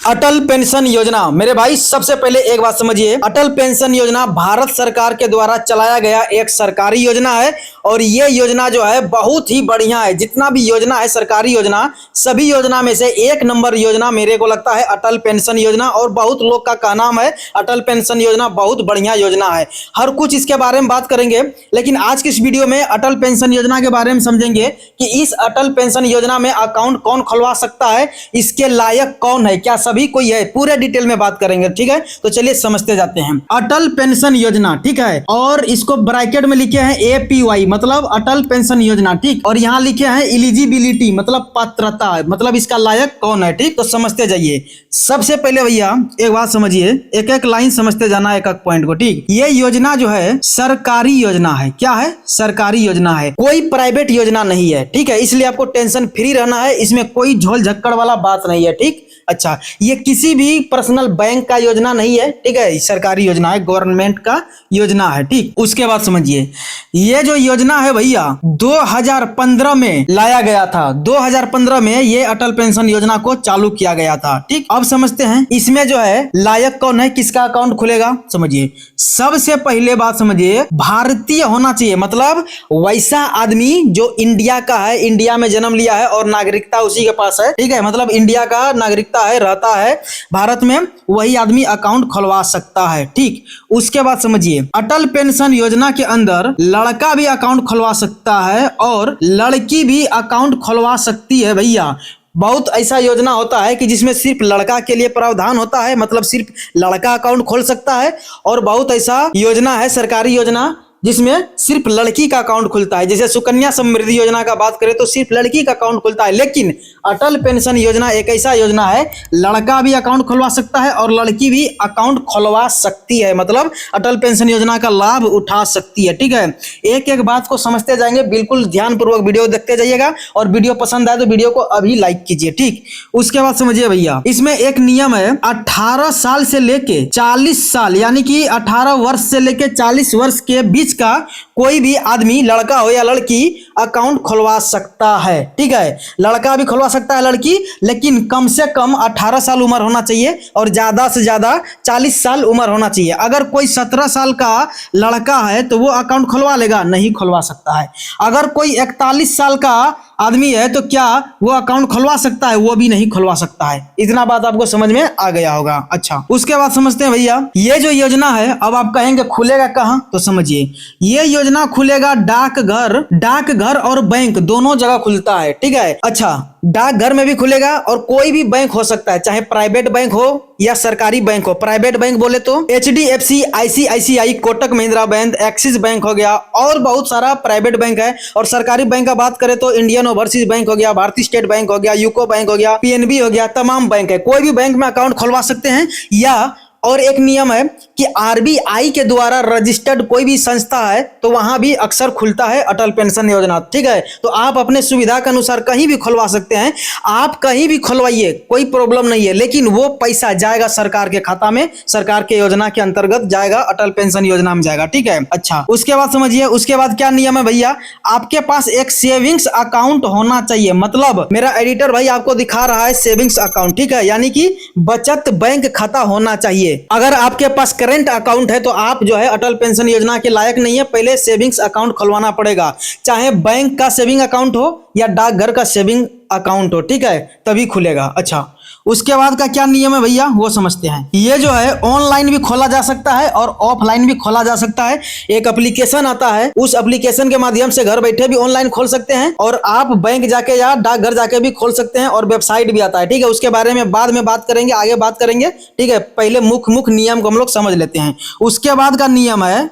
अटल pension योजना। मेरे भाई सबसे पहले एक बात समझिए, अटल पेंशन योजना भारत सरकार के द्वारा चलाया गया एक सरकारी योजना है और ये योजना जो है बहुत ही बढ़िया है। जितना भी योजना है सरकारी योजना, सभी योजना में से एक नंबर योजना मेरे को लगता है अटल पेंशन योजना। और बहुत लोग का कहना है अटल पेंशन योजना बहुत बढ़िया योजना है। हर कुछ इसके बारे में बात करेंगे, लेकिन आज की इस वीडियो में अटल पेंशन योजना के बारे में समझेंगे कि इस अटल पेंशन योजना में अकाउंट कौन खुलवा सकता है, इसके लायक कौन है, क्या सभी कोई है, पूरे डिटेल में बात करेंगे। ठीक है, तो चलिए समझते जाते हैं। अटल पेंशन योजना, ठीक है, और इसको ब्रैकेट में लिखे हैं एपीवाई मतलब अटल पेंशन योजना, ठीक, और यहाँ लिखे हैं एलिजिबिलिटी मतलब पात्रता, मतलब इसका लायक कौन है। ठीक, तो समझते जाइए। सबसे पहले भैया एक बात समझिए, एक एक लाइन समझते जाना, एक एक पॉइंट को। ठीक, ये योजना जो है सरकारी योजना है। क्या है? सरकारी योजना है, कोई प्राइवेट योजना नहीं है। ठीक है, इसलिए आपको टेंशन फ्री रहना है, इसमें कोई झोल झक्कड़ वाला बात नहीं है। ठीक, अच्छा, ये किसी भी पर्सनल बैंक का योजना नहीं है। ठीक है, सरकारी योजना है, गवर्नमेंट का योजना है। ठीक, उसके बाद समझिए, ये जो योजना है भैया 2015 में लाया गया था। 2015 में ये अटल पेंशन योजना को चालू किया गया था। ठीक, अब समझते हैं इसमें जो है लायक कौन है, किसका अकाउंट खुलेगा। समझिए, सबसे पहले बात समझिए, भारतीय होना चाहिए, मतलब वैसा आदमी जो इंडिया का है, इंडिया में जन्म लिया है और नागरिकता उसी के पास है। ठीक है, मतलब इंडिया का नागरिकता है, रहता है भारत में, वही आदमी अकाउंट खुलवा सकता है। ठीक, उसके बाद समझिए, अटल पेंशन योजना के अंदर लड़का भी अकाउंट खुलवा सकता है और लड़की भी अकाउंट खुलवा सकती है। भैया बहुत ऐसा योजना होता है कि जिसमें सिर्फ लड़का के लिए प्रावधान होता है, मतलब सिर्फ लड़का अकाउंट खोल सकता है, और बहुत ऐसा योजना है सरकारी योजना जिसमें सिर्फ लड़की का अकाउंट खुलता है। जैसे सुकन्या समृद्धि योजना का बात करें तो सिर्फ लड़की का अकाउंट खुलता है, लेकिन अटल पेंशन योजना एक ऐसा योजना है लड़का भी अकाउंट खुलवा सकता है और लड़की भी अकाउंट खुलवा सकती है, मतलब अटल पेंशन योजना का लाभ उठा सकती है। ठीक है, एक एक बात को समझते जाएंगे, बिल्कुल ध्यानपूर्वक वीडियो देखते जाइएगा, और वीडियो पसंद आए तो वीडियो को अभी लाइक कीजिए। ठीक, उसके बाद समझिए भैया, इसमें एक नियम है, 18 साल से लेके 40 साल यानी कि 18 वर्ष से लेके 40 वर्ष के बीच का कोई भी आदमी, लड़का हो या लड़की, अकाउंट खुलवा सकता है। ठीक है, लड़का भी खुलवा सकता है, लड़की, लेकिन कम से कम 18 साल उम्र होना चाहिए और ज्यादा से ज्यादा 40 साल उम्र होना चाहिए। अगर कोई 17 साल का लड़का है तो वो अकाउंट खुलवा लेगा? नहीं खुलवा सकता है। अगर कोई 41 साल का आदमी है तो क्या वो अकाउंट खुलवा सकता है? वो भी नहीं खुलवा सकता है। इतना बात आपको समझ में आ गया होगा। अच्छा, उसके बाद समझते हैं भैया, ये जो योजना है, अब आप कहेंगे खुलेगा कहां, तो समझिए, ये योजना खुलेगा डाकघर और बैंक दोनों जगह खुलता है। ठीक है, अच्छा, डाकघर में भी खुलेगा और कोई भी बैंक हो सकता है, चाहे प्राइवेट बैंक हो या सरकारी बैंक हो। प्राइवेट बैंक बोले तो HDFC, ICICI, Kotak Mahindra bank, axis bank हो गया, और बहुत सारा प्राइवेट बैंक है। और सरकारी बैंक का बात करें तो इंडियन ओवरसीज बैंक हो गया, भारतीय स्टेट बैंक हो गया, यूको बैंक हो गया, PNB हो गया, तमाम बैंक है। कोई भी बैंक में अकाउंट खुलवा सकते हैं। या और एक नियम है कि RBI के द्वारा रजिस्टर्ड कोई भी संस्था है तो वहां भी अक्सर खुलता है अटल पेंशन योजना। ठीक है, तो आप अपने सुविधा के अनुसार कहीं भी खुलवा सकते हैं, आप कहीं भी खुलवाइए, कोई प्रॉब्लम नहीं है, लेकिन वो पैसा जाएगा सरकार के खाता में, सरकार के योजना के अंतर्गत जाएगा, अटल पेंशन योजना में जाएगा। ठीक है, अच्छा, उसके बाद समझिए, उसके बाद क्या नियम है भैया, आपके पास एक सेविंग्स अकाउंट होना चाहिए। मतलब मेरा एडिटर भाई आपको दिखा रहा है सेविंग्स अकाउंट। ठीक है, यानी कि बचत बैंक खाता होना चाहिए। अगर आपके पास करंट अकाउंट है तो आप जो है अटल पेंशन योजना के लायक नहीं है, पहले सेविंग्स अकाउंट खुलवाना पड़ेगा, चाहे बैंक का सेविंग अकाउंट हो या डाकघर का सेविंग अकाउंट हो। ठीक है, तभी खुलेगा। अच्छा, उसके बाद का क्या नियम है भैया वो समझते हैं। ये जो है ऑनलाइन भी खोला जा सकता है और ऑफलाइन भी खोला जा सकता है। एक एप्लीकेशन आता है, उस एप्लीकेशन के माध्यम से घर बैठे भी ऑनलाइन खोल सकते हैं, और आप बैंक जाके या डाकघर जाके भी खोल सकते हैं, और वेबसाइट भी आता है। ठीक है, उसके बारे में बाद में बात करेंगे, आगे बात करेंगे। ठीक है, पहले मुख्य नियम को हम लोग समझ लेते हैं। उसके बाद का नियम है,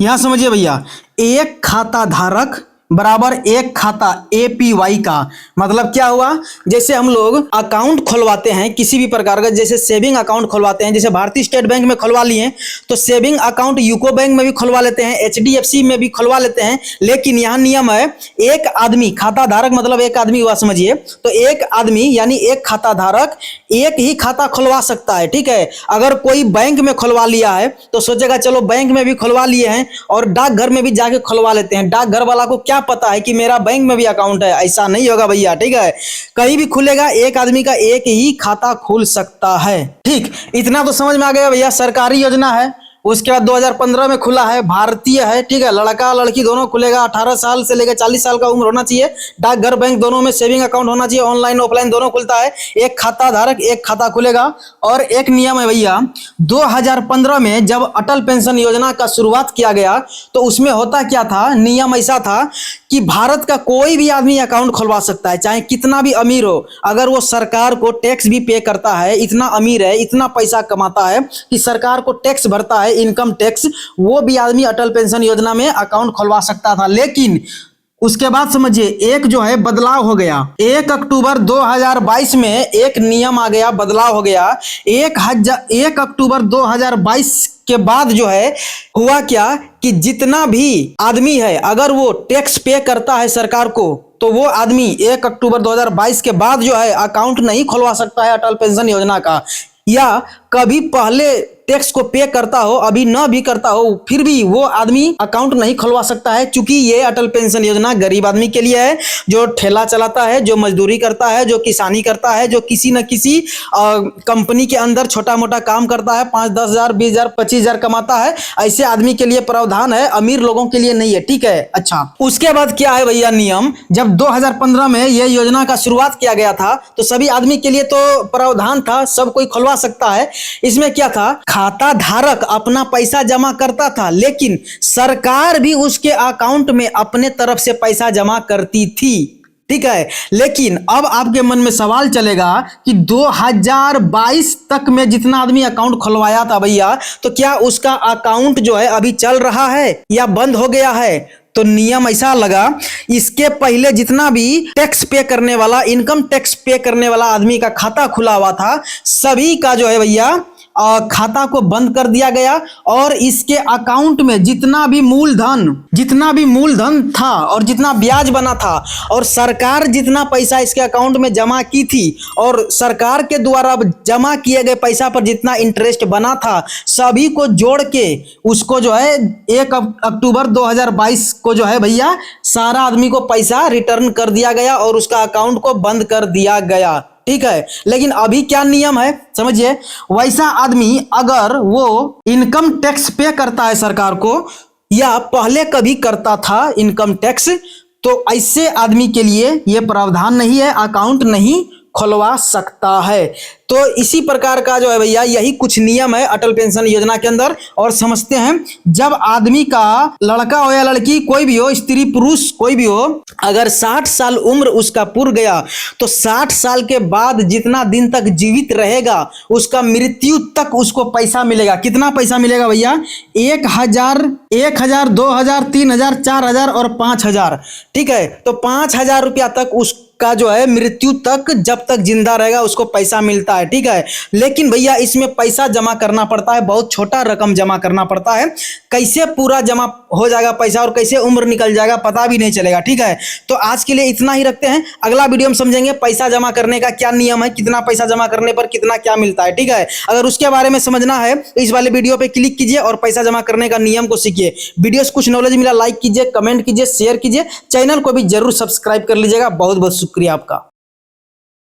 यहां समझिए भैया, एक खाता धारक बराबर एक खाता APY का। मतलब क्या हुआ, जैसे हम लोग अकाउंट खुलवाते हैं किसी भी प्रकार का, जैसे सेविंग अकाउंट खुलवाते हैं, जैसे भारतीय स्टेट बैंक में खुलवा लिए तो सेविंग अकाउंट यूको बैंक में भी खुलवा लेते हैं, HDFC में भी खुलवा लेते हैं। लेकिन यहाँ नियम है, एक आदमी खाता धारक, मतलब एक आदमी हुआ समझिए, तो एक आदमी यानी एक खाता धारक एक ही खाता खुलवा सकता है। ठीक है, अगर कोई बैंक में खुलवा लिया है तो सोचेगा चलो बैंक में भी खुलवा लिए हैं और डाकघर में भी जाके खुलवा लेते हैं। डाकघर वाला को क्या क्या पता है कि मेरा बैंक में भी अकाउंट है? ऐसा नहीं होगा भैया, ठीक है। कहीं भी खुलेगा, एक आदमी का एक ही खाता खुल सकता है। ठीक, इतना तो समझ में आ गया भैया, सरकारी योजना है। उसके बाद 2015 में खुला है, भारतीय है, ठीक है। लड़का लड़की दोनों खुलेगा, 18 साल से लेकर 40 साल का उम्र होना चाहिए। डाकघर बैंक दोनों में सेविंग अकाउंट होना चाहिए, ऑनलाइन ऑफलाइन दोनों खुलता है। एक खाता धारक एक खाता खुलेगा। और एक नियम है भैया, 2015 में जब अटल पेंशन योजना का शुरुआत किया गया तो उसमें होता क्या था, नियम ऐसा था कि भारत का कोई भी आदमी अकाउंट खुलवा सकता है, चाहे कितना भी अमीर हो। अगर वो सरकार को टैक्स भी पे करता है, इतना अमीर है, इतना पैसा कमाता है कि सरकार को टैक्स भरता है, इनकम टैक्स, वो भी आदमी अटल पेंशन योजना में अकाउंट खुलवा सकता था। लेकिन उसके बाद समझिए एक जो है बदलाव हो गया। 1 अक्टूबर 2022 में एक नियम आ गया, बदलाव हो गया। 1 अक्टूबर 2022 के बाद जो है हुआ क्या कि जितना भी आदमी है, अगर वो टैक्स पे करता है सरकार को, तो वो आदमी 1 अक्टूबर 2022 के बाद जो है अकाउंट नहीं खुलवा सकता है अटल पेंशन योजना का। या कभी पहले टैक्स को पे करता हो, अभी न भी करता हो, फिर भी वो आदमी अकाउंट नहीं खुलवा सकता है, क्योंकि ये अटल पेंशन योजना गरीब आदमी के लिए है, जो ठेला चलाता है, जो मजदूरी करता है, जो किसानी करता है, जो किसी न किसी कंपनी के अंदर छोटा मोटा काम करता है, 5-10 हजार 20 हजार 25 हजार कमाता है, ऐसे आदमी के लिए प्रावधान है, अमीर लोगों के लिए नहीं है, ठीक है। अच्छा, उसके बाद क्या है भैया नियम, जब 2015 में यह योजना का शुरुआत किया गया था तो सभी आदमी के लिए तो प्रावधान था, सब कोई खुलवा सकता है। इसमें क्या था, खाता धारक अपना पैसा जमा करता था, लेकिन सरकार भी उसके अकाउंट में अपने तरफ से पैसा जमा करती थी, ठीक है। लेकिन अब आपके मन में सवाल चलेगा कि 2022 तक में जितना आदमी अकाउंट खुलवाया था भैया, तो क्या उसका अकाउंट जो है अभी चल रहा है या बंद हो गया है? तो नियम ऐसा लगा, इसके पहले जितना भी टैक्स पे करने वाला, इनकम टैक्स पे करने वाला आदमी का खाता खुला हुआ था, सभी का जो है भैया खाता को बंद कर दिया गया। और इसके अकाउंट में जितना भी मूलधन था और जितना ब्याज बना था और सरकार जितना पैसा इसके अकाउंट में जमा की थी और सरकार के द्वारा जमा किए गए पैसा पर जितना इंटरेस्ट बना था, सभी को जोड़ के उसको जो है 1 अक्टूबर 2022 को जो है भैया सारा आदमी को पैसा रिटर्न कर दिया गया और उसका अकाउंट को बंद कर दिया गया, ठीक है। लेकिन अभी क्या नियम है समझिए, वैसा आदमी अगर वो इनकम टैक्स पे करता है सरकार को, या पहले कभी करता था इनकम टैक्स, तो ऐसे आदमी के लिए ये प्रावधान नहीं है, अकाउंट नहीं खुलवा सकता है। तो इसी प्रकार का जो है भैया यही कुछ नियम है अटल पेंशन योजना के अंदर। और समझते हैं, जब आदमी का, लड़का हो या लड़की, कोई भी हो, स्त्री पुरुष कोई भी हो, अगर 60 साल उम्र उसका पूर गया तो 60 साल के बाद जितना दिन तक जीवित रहेगा उसका मृत्यु तक उसको पैसा मिलेगा। कितना पैसा मिलेगा भैया? 1000, 2000, 3000, 4000 और 5000, ठीक है। तो 5000 रुपया तक उसका जो है मृत्यु तक, जब तक जिंदा रहेगा उसको पैसा मिलता है, ठीक है। लेकिन भैया इसमें पैसा जमा करना पड़ता है, बहुत छोटा रकम जमा करना पड़ता है। कैसे पूरा जमा हो जाएगा पैसा और कैसे उम्र निकल जाएगा पता भी नहीं चलेगा, ठीक है। तो आज के लिए इतना ही रखते हैं, अगला वीडियो में समझेंगे पैसा जमा करने का क्या नियम है, कितना पैसा जमा करने पर कितना क्या मिलता है, ठीक है। अगर उसके बारे में समझना है तो इस वाले वीडियो पे क्लिक कीजिए और पैसा जमा करने का नियम को सीखिए। वीडियो से कुछ नॉलेज मिला, लाइक कीजिए, कमेंट कीजिए, शेयर कीजिए, चैनल को भी जरूर सब्सक्राइब कर लीजिएगा। बहुत बहुत शुक्रिया आपका।